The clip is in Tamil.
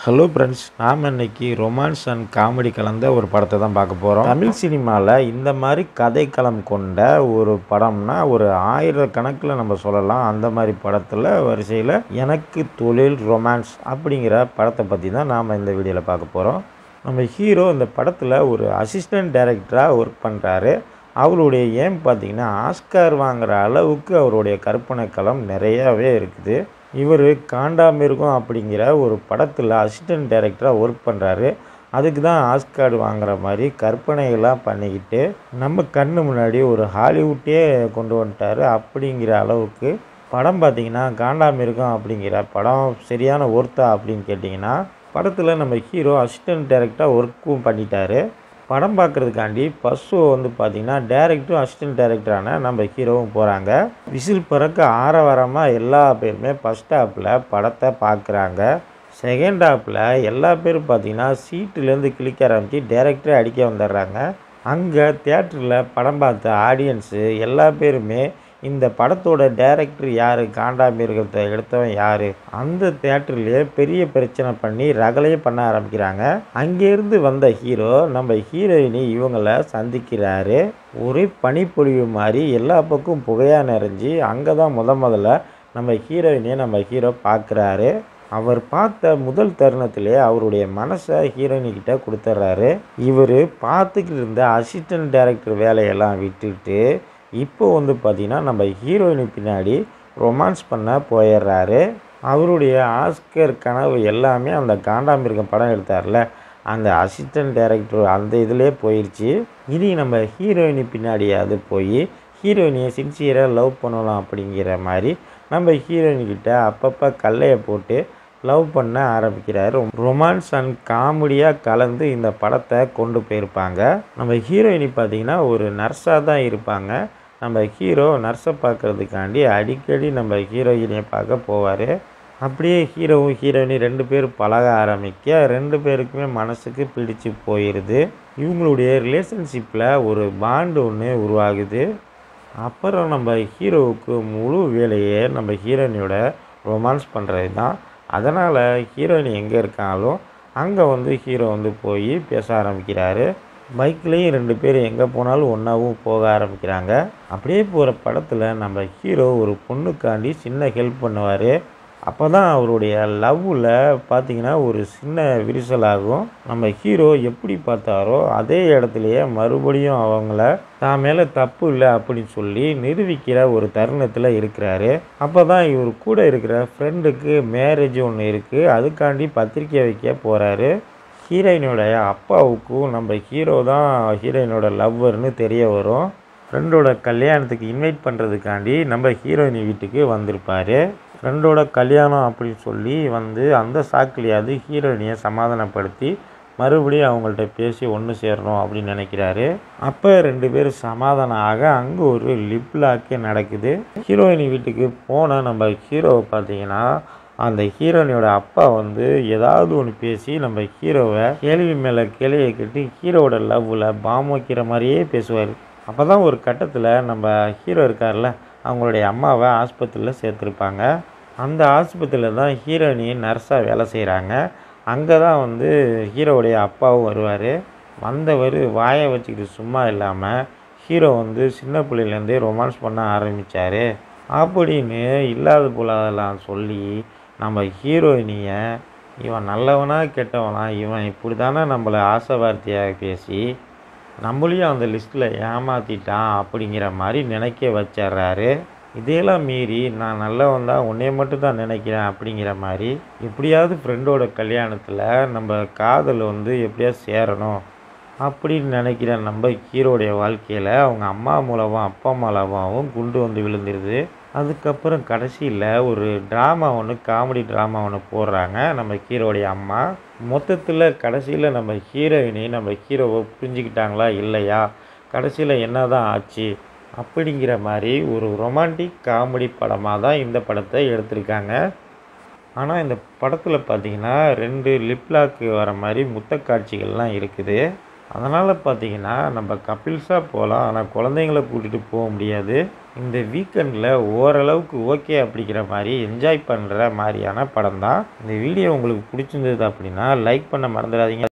ஹலோ ஃப்ரெண்ட்ஸ், நாம் இன்னைக்கு ரொமான்ஸ் அண்ட் காமெடி கலந்த ஒரு படத்தை தான் பார்க்க போகிறோம். தமிழ் சினிமாவில் இந்த மாதிரி கதைக்களம் கொண்ட ஒரு படம்னா ஒரு ஆயிரக்கணக்கில் நம்ம சொல்லலாம். அந்த மாதிரி படத்தில் வரிசையில் எனக்கு தொழில் ரொமான்ஸ் அப்படிங்கிற படத்தை பற்றி தான் நாம் இந்த வீடியோவில் பார்க்க போகிறோம். நம்ம ஹீரோ இந்த படத்தில் ஒரு அசிஸ்டன்ட் டைரக்டராக ஒர்க் பண்ணுறாரு. அவருடைய ஏம் பார்த்திங்கன்னா ஆஸ்கார் வாங்குகிற அளவுக்கு அவருடைய கற்பனை களம் நிறையாவே இருக்குது. இவர் காண்டாமிருகம் அப்படிங்கிற ஒரு படத்தில் அசிஸ்டன்ட் டைரக்டராக ஒர்க் பண்ணுறாரு. அதுக்கு தான் ஆஸ்கார் வாங்குகிற மாதிரி கற்பனைகள்லாம் பண்ணிக்கிட்டு நம்ம கண்ணு முன்னாடி ஒரு ஹாலிவுட்டே கொண்டு வந்துட்டார். அப்படிங்கிற அளவுக்கு படம் பார்த்திங்கன்னா காண்டாமிருகம் அப்படிங்கிற படம் சரியான ஒர்த்தா அப்படின்னு கேட்டிங்கன்னா, படத்தில் நம்ம ஹீரோ அசிஸ்டன்ட் டைரக்டராக ஒர்க்கும் பண்ணிட்டார். படம் பார்க்குறதுக்காண்டி ஃபர்ஸ்ட் ஷோ பார்த்திங்கன்னா டைரக்டரும் அசிஸ்டன்ட் டைரக்டரான நம்ம ஹீரோவும் போகிறாங்க. விசில் பறக்க ஆரவாரமாக எல்லா பேருமே ஃபஸ்ட் ஹாப்பில் படத்தை பார்க்குறாங்க. செகண்ட் ஹாப்பில் எல்லா பேரும் பார்த்திங்கன்னா சீட்டுலேருந்து கிளிக்க ஆரம்பித்து டைரக்டரே அடிக்க வந்துடுறாங்க. அங்கே தியேட்டரில் படம் பார்த்த ஆடியன்ஸு எல்லா பேருமே இந்த படத்தோட டைரக்டர் யார், காண்டாமிருகத்தை எடுத்தவன் யார், அந்த தியேட்டர்லேயே பெரிய பிரச்சனை பண்ணி ரகலையே பண்ண ஆரம்பிக்கிறாங்க. அங்கேருந்து வந்த ஹீரோ நம்ம ஹீரோயினி இவங்களை சந்திக்கிறாரு. ஒரே பனிப்பொழிவு மாதிரி எல்லா பக்கம் புகையாக நிறைஞ்சி அங்கே தான் முதல்ல நம்ம ஹீரோயினியை நம்ம ஹீரோ பார்க்குறாரு. அவர் பார்த்த முதல் தருணத்திலே அவருடைய மனசை ஹீரோயினிக்கிட்ட கொடுத்துட்றாரு. இவர் பார்த்துக்கிட்டு இருந்த அசிஸ்டன்ட் டைரக்டர் வேலையெல்லாம் விட்டுட்டு இப்போ பார்த்திங்கன்னா நம்ம ஹீரோயினி பின்னாடி ரொமான்ஸ் பண்ண போயிடுறாரு. அவருடைய ஆஸ்கர் கனவு எல்லாமே அந்த காண்டாமிருகம் படம் எடுத்தார்ல, அந்த அசிஸ்டன்ட் டைரக்டர் அந்த இதிலே போயிடுச்சு. இனி நம்ம ஹீரோயினி பின்னாடியாவது போய் ஹீரோயினியை சின்சியராக லவ் பண்ணலாம் அப்படிங்கிற மாதிரி நம்ம ஹீரோயினிக்கிட்ட அப்பப்போ கல்லையை போட்டு லவ் பண்ண ஆரம்பிக்கிறாரு. ரொமான்ஸ் அண்ட் காமெடியாக கலந்து இந்த படத்தை கொண்டு போயிருப்பாங்க. நம்ம ஹீரோயினி பார்த்திங்கன்னா ஒரு நர்ஸாக தான் இருப்பாங்க. நம்ம ஹீரோ நர்ஸை பார்க்குறதுக்காண்டி அடிக்கடி நம்ம ஹீரோயினியை பார்க்க போவார். அப்படியே ஹீரோவும் ஹீரோயினி ரெண்டு பேரும் பழக ஆரம்பிக்க ரெண்டு பேருக்குமே மனசுக்கு பிடிச்சி போயிடுது. இவங்களுடைய ரிலேஷன்ஷிப்பில் ஒரு பாண்டு ஒன்று உருவாகுது. அப்புறம் நம்ம ஹீரோவுக்கு முழு வேலையே நம்ம ஹீரோயினியோட ரொமான்ஸ் பண்ணுறது தான். அதனால் ஹீரோயினி எங்கே இருக்காங்களோ அங்கே ஹீரோ போய் பேச ஆரம்பிக்கிறாரு. பைக்லேயும் ரெண்டு பேர் எங்கே போனாலும் ஒன்றாவும் போக ஆரம்பிக்கிறாங்க. அப்படியே போகிற படத்தில் நம்ம ஹீரோ ஒரு பொண்ணுக்காண்டி சின்ன ஹெல்ப் பண்ணுவார். அப்போ தான் அவருடைய லவ்வில் பார்த்திங்கன்னா ஒரு சின்ன விரிசல் ஆகும். நம்ம ஹீரோ எப்படி பார்த்தாரோ அதே இடத்துலையே மறுபடியும் அவங்கள தான் மேலே தப்பு இல்லை அப்படின்னு சொல்லி நிரூபிக்கிற ஒரு தருணத்தில் இருக்கிறாரு. அப்போ தான் இவர் கூட இருக்கிற ஃப்ரெண்டுக்கு மேரேஜ் ஒன்று இருக்குது. அதுக்காண்டி பத்திரிக்கை வைக்க போகிறாரு. ஹீரோயினோடைய அப்பாவுக்கும் நம்ம ஹீரோ தான் ஹீரோயினோட லவ்வர்னு தெரிய வரும். ஃப்ரெண்டோட கல்யாணத்துக்கு இன்வைட் பண்ணுறதுக்காண்டி நம்ம ஹீரோயினி வீட்டுக்கு வந்திருப்பார். ஃப்ரெண்டோட கல்யாணம் அப்படின்னு சொல்லி அந்த சாக்கிலையாவது ஹீரோயினியை சமாதானப்படுத்தி மறுபடியும் அவங்கள்ட்ட பேசி ஒன்று சேரணும் அப்படின்னு நினைக்கிறாரு. அப்போ ரெண்டு பேரும் சமாதானம் ஆக அங்கே ஒரு லிப் லாக்கே நடக்குது. ஹீரோயினி வீட்டுக்கு போன நம்ம ஹீரோவை பார்த்திங்கன்னா அந்த ஹீரோயினியோட அப்பா ஏதாவது ஒன்று பேசி நம்ம ஹீரோவை கேள்வி மேலே கேள்வியை கட்டி ஹீரோவோட லவ்வில் பாம் வைக்கிற மாதிரியே பேசுவார். அப்போ தான் ஒரு கட்டத்தில் நம்ம ஹீரோ இருக்கார்ல, அவங்களுடைய அம்மாவை ஆஸ்பத்திரியில் சேர்த்துருப்பாங்க. அந்த ஆஸ்பத்திரியில் தான் ஹீரோயினி நர்ஸாக வேலை செய்கிறாங்க. அங்கே தான் ஹீரோவுடைய அப்பாவும் வருவார். வந்தவர் வாயை வச்சுக்கிட்டு சும்மா இல்லாமல் ஹீரோ சின்ன பிள்ளையிலேருந்தே ரொமான்ஸ் பண்ண ஆரம்பித்தார் அப்படின்னு இல்லாத போலலாம் சொல்லி நம்ம ஹீரோயினியை இவன் நல்லவனா கெட்டவனா, இவன் இப்படி தானே நம்மளை ஆசை வார்த்தையாக பேசி நம்மளையும் அந்த லிஸ்ட்டில் ஏமாற்றிட்டான் அப்படிங்கிற மாதிரி நினைக்க வச்சிட்றாரு. இதையெல்லாம் மீறி நான் நல்லவன் தான், உன்னைய மட்டும் தான் நினைக்கிறேன் அப்படிங்கிற மாதிரி எப்படியாவது ஃப்ரெண்டோட கல்யாணத்தில் நம்ம காதல் எப்படியாவது சேரணும் அப்படின்னு நினைக்கிற நம்ம ஹீரோடைய வாழ்க்கையில் அவங்க அம்மா மூலமாக அப்பா மூலமாகவும் குண்டு விழுந்துருது. அதுக்கப்புறம் கடைசியில் ஒரு ட்ராமா ஒன்று, காமெடி ட்ராமா ஒன்று போடுறாங்க நம்ம ஹீரோடைய அம்மா. மொத்தத்தில் கடைசியில் நம்ம ஹீரோயினி நம்ம ஹீரோவை புரிஞ்சுக்கிட்டாங்களா இல்லையா, கடைசியில் என்ன தான் ஆச்சு அப்படிங்கிற மாதிரி ஒரு ரொமான்டிக் காமெடி படமாக தான் இந்த படத்தை எடுத்திருக்காங்க. ஆனால் இந்த படத்தில் பார்த்திங்கன்னா ரெண்டு லிப்லாக்கு வர மாதிரி முத்த காட்சிகள்லாம் இருக்குது. அதனால் பார்த்தீங்கன்னா நம்ம கப்பிள்ஸாக போகலாம். ஆனால் குழந்தைங்கள கூட்டிகிட்டு போக முடியாது. இந்த வீக்கெண்டில் ஓரளவுக்கு ஓகே அப்படிங்கிற மாதிரி என்ஜாய் பண்ணுற மாதிரியான படம் தான். இந்த வீடியோ உங்களுக்கு பிடிச்சிருந்தது அப்படின்னா லைக் பண்ண மறந்துடாதீங்க.